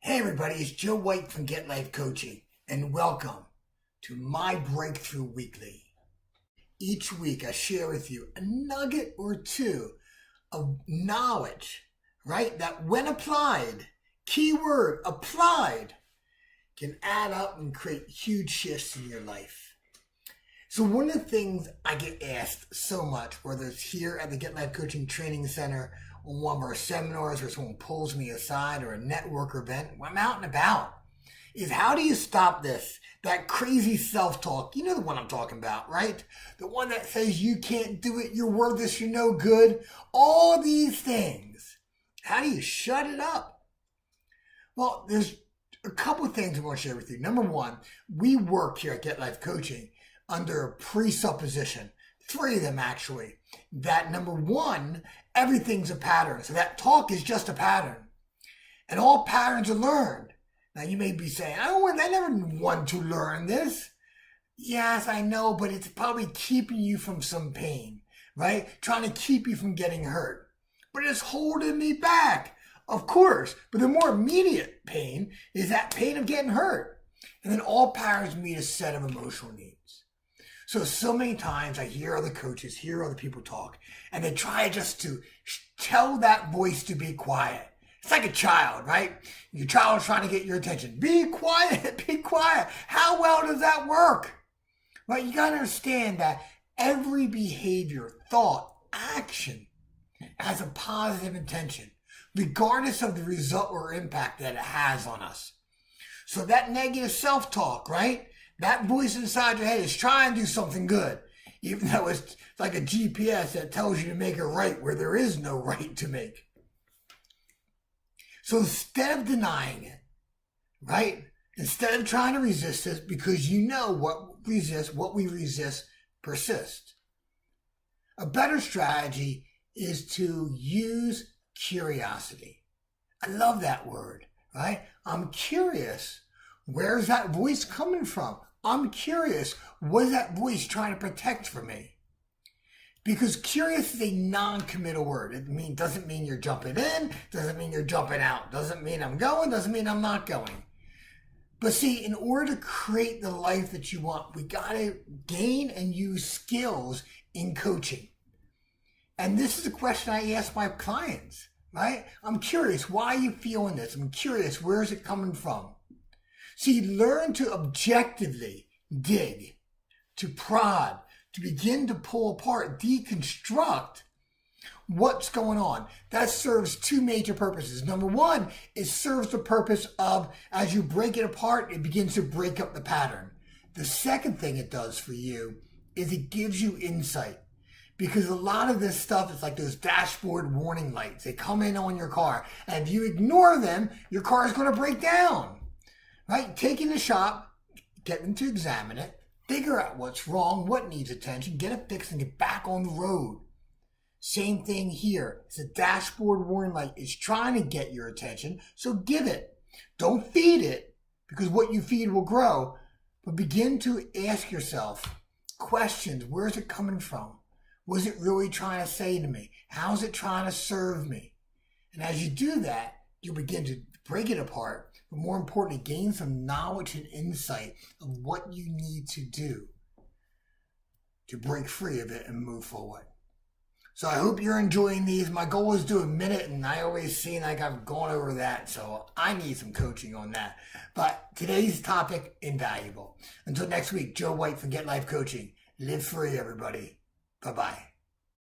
Hey everybody, it's Joe White from Get Life Coaching, and welcome to my Breakthrough Weekly. Each week I share with you a nugget or two of knowledge, right? That when applied, keyword applied, can add up and create huge shifts in your life. So one of the things I get asked so much, whether it's here at the Get Life Coaching Training Center, on one of our seminars, or someone pulls me aside, or a network event, when I'm out and about, is how do you stop this? That crazy self-talk. You know the one I'm talking about, right? The one that says you can't do it, you're worthless, you're no good. All these things. How do you shut it up? Well, there's a couple of things I want to share with you. Number one, we work here at Get Life Coaching under a presupposition. 3 of them actually. That number one, everything's a pattern. So that talk is just a pattern. And all patterns are learned. Now you may be saying, I never want to learn this. Yes, I know, but it's probably keeping you from some pain, right? Trying to keep you from getting hurt. But it's holding me back. Of course, but the more immediate pain is that pain of getting hurt. And then all patterns meet a set of emotional needs. So many times I hear other coaches, hear other people talk, and they try just to tell that voice to be quiet. It's like a child, right? Your child is trying to get your attention. Be quiet, be quiet. How well does that work? Right? You got to understand that every behavior, thought, action has a positive intention, regardless of the result or impact that it has on us. So that negative self-talk, right? That voice inside your head is trying to do something good, even though it's like a GPS that tells you to make a right where there is no right to make. So instead of denying it, right? Instead of trying to resist it, because you know what we resist persists. A better strategy is to use curiosity. I love that word, right? I'm curious. Where's that voice coming from? I'm curious. What is that voice trying to protect from me? Because curious is a non-committal word. It doesn't mean you're jumping in, doesn't mean you're jumping out, doesn't mean I'm going, doesn't mean I'm not going. But see, in order to create the life that you want, we got to gain and use skills in coaching. And this is a question I ask my clients, right? I'm curious. Why are you feeling this? I'm curious. Where is it coming from? See, learn to objectively dig, to prod, to begin to pull apart, deconstruct what's going on. That serves 2 major purposes. Number one, it serves the purpose of, as you break it apart, it begins to break up the pattern. The second thing it does for you is it gives you insight. Because a lot of this stuff is like those dashboard warning lights. They come in on your car. And if you ignore them, your car is going to break down. Right? Take it in the shop, get them to examine it, figure out what's wrong, what needs attention, get it fixed, and get back on the road. Same thing here. It's a dashboard warning light. It's trying to get your attention, so give it. Don't feed it, because what you feed will grow, but begin to ask yourself questions. Where's it coming from? What's it really trying to say to me? How's it trying to serve me? And as you do that, you begin to break it apart, but more importantly, gain some knowledge and insight of what you need to do to break free of it and move forward. So I hope you're enjoying these. My goal is to do a minute, and I always seem like I've gone over that, so I need some coaching on that. But today's topic, invaluable. Until next week, Joe White from Get Life Coaching. Live free, everybody. Bye-bye.